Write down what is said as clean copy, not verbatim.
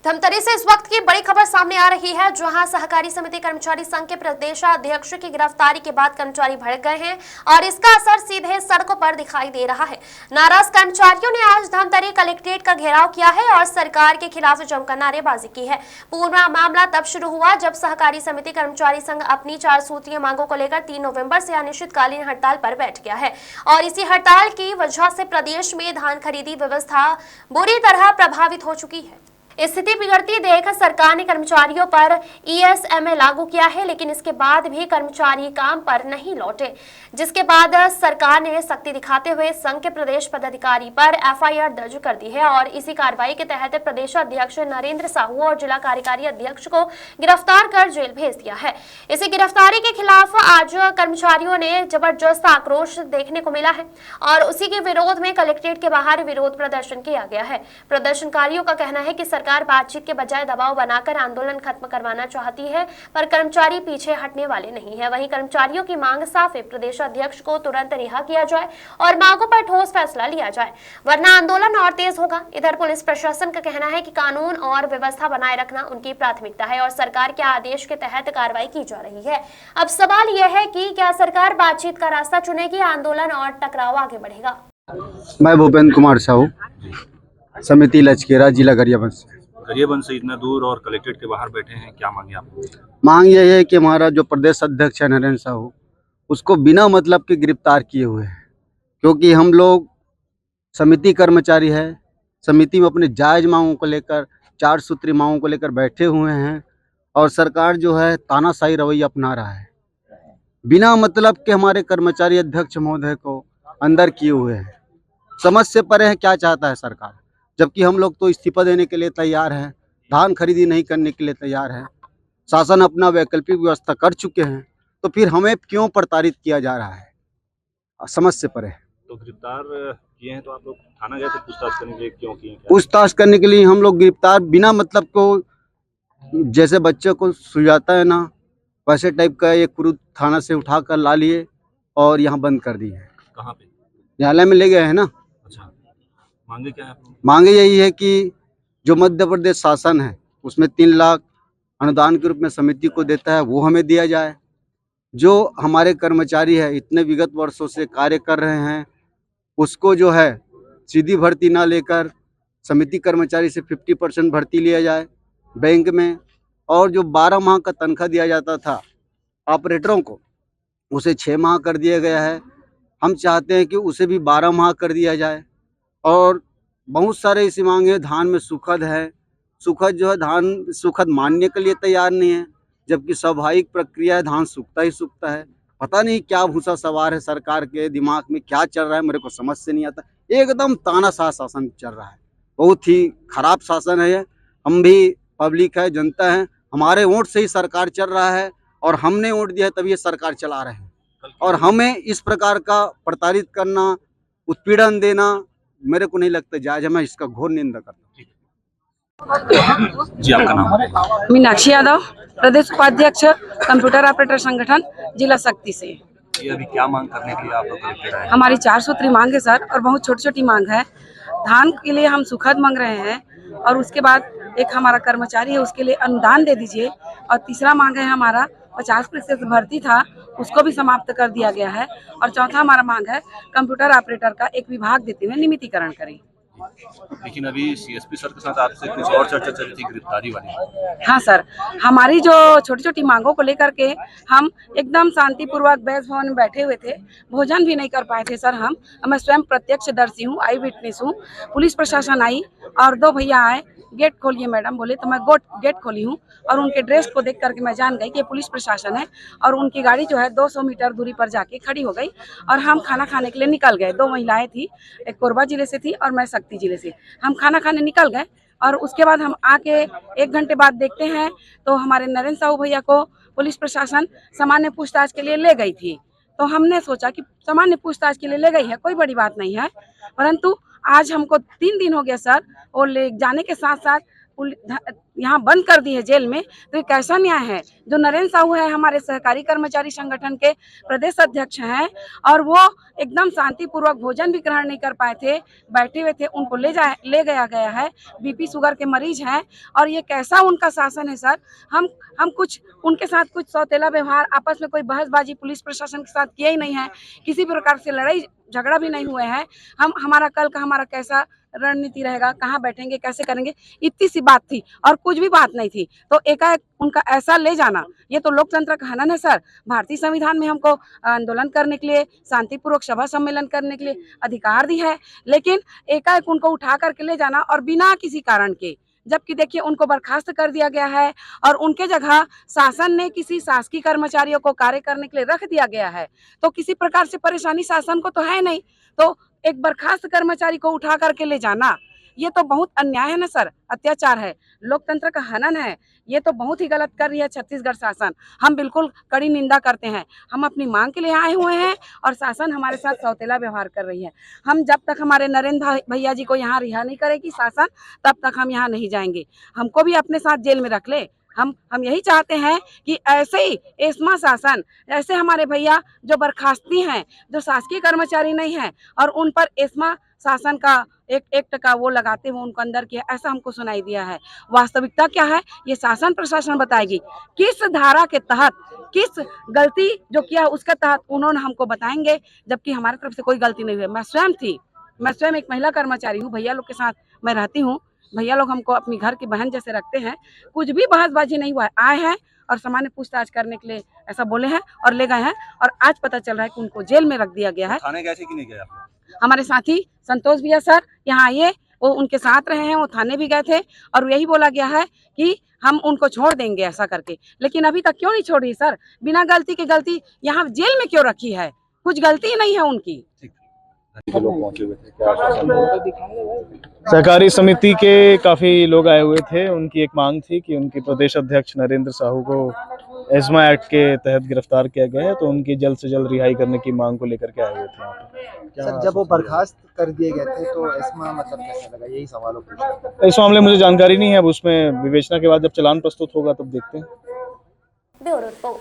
धमतरी से इस वक्त की बड़ी खबर सामने आ रही है, जहां सहकारी समिति कर्मचारी संघ के प्रदेशाध्यक्ष की गिरफ्तारी के बाद कर्मचारी भड़क गए हैं और इसका असर सीधे सड़कों पर दिखाई दे रहा है। नाराज कर्मचारियों ने आज धमतरी कलेक्ट्रेट का घेराव किया है और सरकार के खिलाफ जमकर नारेबाजी की है। पूरा मामला तब शुरू हुआ जब सहकारी समिति कर्मचारी संघ अपनी 4 सूत्रीय मांगों को लेकर 3 नवंबर से अनिश्चितकालीन हड़ताल पर बैठ गया है और इसी हड़ताल की वजह से प्रदेश में धान खरीदी व्यवस्था बुरी तरह प्रभावित हो चुकी है। स्थिति बिगड़ती देख सरकार ने कर्मचारियों पर ईएसएमए लागू किया है, लेकिन इसके बाद भी कर्मचारी काम पर नहीं लौटे, जिसके बाद सरकार ने सख्ती दिखाते हुए संघ के प्रदेश पदाधिकारी पर एफआईआर दर्ज कर दी है और इसी कार्रवाई के तहत प्रदेश अध्यक्ष नरेंद्र साहू और जिला कार्यकारी अध्यक्ष को गिरफ्तार कर जेल भेज दिया है। इसी गिरफ्तारी के खिलाफ आज कर्मचारियों ने जबरदस्त आक्रोश देखने को मिला है और उसी के विरोध में कलेक्ट्रेट के बाहर विरोध प्रदर्शन किया गया है। प्रदर्शनकारियों का कहना है कि सरकार बातचीत के बजाय दबाव बनाकर आंदोलन खत्म करवाना चाहती है, पर कर्मचारी पीछे हटने वाले नहीं है। वहीं कर्मचारियों की मांग साफ है, प्रदेश अध्यक्ष को तुरंत रिहा किया जाए और मांगों पर ठोस फैसला लिया जाए, वरना आंदोलन और तेज होगा। इधर पुलिस प्रशासन का कहना है कि कानून और व्यवस्था बनाए रखना उनकी प्राथमिकता है और सरकार के आदेश के तहत कार्रवाई की जा रही है। अब सवाल यह है कि क्या सरकार बातचीत का रास्ता चुनेगी, आंदोलन और टकराव आगे बढ़ेगा। मैं भूपेंद्र कुमार साहू, समिति लचकेरा, जिला गरियाबंद से इतना दूर और कलेक्ट्रेट के बाहर बैठे हैं, क्या मांगे आप? मांग यह है कि हमारा जो प्रदेश अध्यक्ष है नरेंद्र साहू, उसको बिना मतलब के गिरफ्तार किए हुए हैं, क्योंकि हम लोग समिति कर्मचारी है। समिति में अपने जायज मांगों को लेकर 4 सूत्री मांगों को लेकर बैठे हुए हैं और सरकार जो है तानाशाही रवैया अपना रहा है। बिना मतलब के हमारे कर्मचारी अध्यक्ष महोदय को अंदर किए हुए हैं। समझ से परे है क्या चाहता है सरकार, जबकि हम लोग तो इस्तीफा देने के लिए तैयार हैं, धान खरीदी नहीं करने के लिए तैयार हैं। शासन अपना वैकल्पिक व्यवस्था कर चुके हैं, तो फिर हमें क्यों प्रताड़ित किया जा रहा है, समझ से परे है। तो गिरफ्तार किए हैं तो आप लोग थाना गए थे पूछताछ करने के लिए, क्यों किए? पूछताछ करने के लिए हम लोग गिरफ्तार बिना मतलब को, जैसे बच्चे को सुझाता है ना, वैसे टाइप का एक क्रूद थाना से उठा कर ला लिए और यहाँ बंद कर दिए। कहाँ पे? न्यायालय में ले गए हैं ना। अच्छा, मांगे क्या है आप लोग? मांगे यही है कि जो मध्य प्रदेश शासन है उसमें 3 लाख अनुदान के रूप में समिति को देता है, वो हमें दिया जाए। जो हमारे कर्मचारी है इतने विगत वर्षों से कार्य कर रहे हैं, उसको जो है सीधी भर्ती ना लेकर समिति कर्मचारी से 50% भर्ती लिया जाए बैंक में, और जो 12 माह का तनख्वाह दिया जाता था ऑपरेटरों को, उसे 6 माह कर दिया गया है। हम चाहते हैं कि उसे भी 12 माह कर दिया जाए। और बहुत सारे ऐसी मांगे, धान में सुखद है, सुखद जो है धान सुखद मानने के लिए तैयार नहीं है, जबकि स्वाभाविक प्रक्रिया है, धान सूखता ही सूखता है। पता नहीं क्या भूसा सवार है सरकार के दिमाग में, क्या चल रहा है मेरे को समझ से नहीं आता। एकदम तानाशाह शासन चल रहा है, बहुत ही खराब शासन है ये। हम भी पब्लिक है, जनता है, हमारे वोट से ही सरकार चल रहा है और हमने वोट दिया है तभी ये सरकार चला रहे हैं, और हमें इस प्रकार का प्रताड़ित करना, उत्पीड़न देना मेरे को नहीं लगता जायज है। मैं इसका घोर निंदा करता हूँ। जी, आपका नाम? मीनाक्षी यादव, प्रदेश उपाध्यक्ष कंप्यूटर ऑपरेटर संगठन, जिला शक्ति से। ये अभी क्या मांग करने के लिए आप लोग कलेक्ट्रेट आए? हमारी 4 सूत्री मांग है सर, और बहुत छोटी छोटी मांग है। धान के लिए हम सुखद मांग रहे हैं, और उसके बाद एक हमारा कर्मचारी है उसके लिए अनुदान दे दीजिए, और तीसरा मांग है हमारा 50% भर्ती था उसको भी समाप्त कर दिया गया है, और चौथा हमारा मांग है कंप्यूटर ऑपरेटर का एक विभाग देते हुए नियमितीकरण करें। लेकिन अभी सीएसपी सर के साथ आपसे कुछ और चर्चा चल रही थी गिरफ्तारी वाली। हाँ सर, हमारी जो छोटी छोटी मांगों को लेकर के हम एकदम शांतिपूर्वक बैस भवन में बैठे हुए थे, भोजन भी नहीं कर पाए थे सर। मैं स्वयं प्रत्यक्षदर्शी हूँ, आई विटनेस हूँ। पुलिस प्रशासन आई और 2 भैया आए, गेट खोलिए मैडम बोले, तो मैं गेट खोली हूँ और उनके ड्रेस को देख करके मैं जान गई कि ये पुलिस प्रशासन है, और उनकी गाड़ी जो है 200 मीटर दूरी पर जाके खड़ी हो गई और हम खाना खाने के लिए निकल गए। 2 महिलाएं थी, एक कोरबा जिले से थी और मैं शक्ति जिले से। हम खाना खाने निकल गए और उसके बाद हम आके 1 घंटे बाद देखते हैं तो हमारे नरेंद्र साहू भैया को पुलिस प्रशासन सामान्य पूछताछ के लिए ले गई थी। तो हमने सोचा कि सामान्य पूछताछ के लिए ले गई है, कोई बड़ी बात नहीं है, परंतु आज हमको 3 दिन हो गया सर, और ले जाने के साथ साथ यहाँ बंद कर दी है जेल में, तो ये कैसा न्याय है। जो नरेंद्र साहू है हमारे सहकारी कर्मचारी संगठन के प्रदेश अध्यक्ष हैं और वो एकदम शांतिपूर्वक भोजन भी ग्रहण नहीं कर पाए थे, बैठे हुए थे, उनको ले गया है। बीपी शुगर के मरीज हैं और ये कैसा उनका शासन है सर। हम कुछ उनके साथ कुछ सौतेला व्यवहार, आपस में कोई बहसबाजी पुलिस प्रशासन के साथ किया ही नहीं है, किसी भी प्रकार से लड़ाई झगड़ा भी नहीं हुए हैं। हमारा कल का हमारा कैसा रणनीति रहेगा, कहाँ बैठेंगे, कैसे करेंगे, इतनी सी बात थी और कुछ भी बात नहीं थी। तो एकाएक उनका ऐसा ले जाना, ये तो लोकतंत्र का हनन है सर। भारतीय संविधान में हमको आंदोलन करने के लिए, शांतिपूर्वक सभा सम्मेलन करने के लिए अधिकार दी है, लेकिन एकाएक उनको उठा करके ले जाना और बिना किसी कारण के, जबकि देखिए उनको बर्खास्त कर दिया गया है और उनके जगह शासन ने किसी शासकीय कर्मचारियों को कार्य करने के लिए रख दिया गया है। तो किसी प्रकार से परेशानी शासन को तो है नहीं, तो एक बर्खास्त कर्मचारी को उठा करके ले जाना, ये तो बहुत अन्याय है ना सर, अत्याचार है, लोकतंत्र का हनन है। ये तो बहुत ही गलत कर रही है छत्तीसगढ़ शासन। हम बिल्कुल कड़ी निंदा करते हैं। हम अपनी मांग के लिए आए हुए हैं और शासन हमारे साथ सौतेला व्यवहार कर रही है। हम जब तक हमारे नरेंद्र भैया जी को यहाँ रिहा नहीं करेगी शासन, तब तक हम यहाँ नहीं जाएंगे। हमको भी अपने साथ जेल में रख ले। हम यही चाहते हैं कि ऐसे ही एस्मा शासन, ऐसे हमारे भैया जो बर्खास्ती हैं, जो शासकीय कर्मचारी नहीं हैं और उन पर एस्मा शासन का एक एक्ट का वो लगाते हुए उनको अंदर किया, ऐसा हमको सुनाई दिया है। वास्तविकता क्या है ये शासन प्रशासन बताएगी। किस धारा के तहत, किस गलती जो किया उसके तहत उन्होंने हमको बताएंगे, जबकि हमारी तरफ से कोई गलती नहीं हुई। मैं स्वयं एक महिला कर्मचारी हूँ, भैया लोग के साथ मैं रहती हूँ। भैया लोग हमको अपनी घर की बहन जैसे रखते हैं। कुछ भी बहसबाजी नहीं हुआ है, आए हैं और सामान्य पूछताछ करने के लिए ऐसा बोले हैं और ले गए हैं और आज पता चल रहा है कि उनको जेल में रख दिया गया है। थाने कैसे कि नहीं गया? हमारे साथी संतोष भैया सर यहाँ आइए, वो उनके साथ रहे हैं, वो थाने भी गए थे और यही बोला गया है कि हम उनको छोड़ देंगे ऐसा करके, लेकिन अभी तक क्यों नहीं छोड़ी सर? बिना गलती के गलती यहाँ जेल में क्यों रखी है? कुछ गलती नहीं है उनकी। लोग पहुंचे हुए थे, क्या आश्वासन? सहकारी समिति के काफ़ी लोग आए हुए थे। उनकी एक मांग थी कि उनके प्रदेश अध्यक्ष नरेंद्र साहू को एस्मा एक्ट के तहत गिरफ्तार किया गया है, तो उनकी जल्द से जल्द रिहाई करने की मांग को लेकर के आए हुए थे यहाँ पे। सर, जब वो बर्खास्त कर दिए गए थे तो एस्मा मतलब कैसा लगा, यही सवालों पूछा। इस मामले में मुझे जानकारी नहीं है, अब उसमें विवेचना के बाद जब चालान प्रस्तुत होगा तब देखते हैं। Bureau report.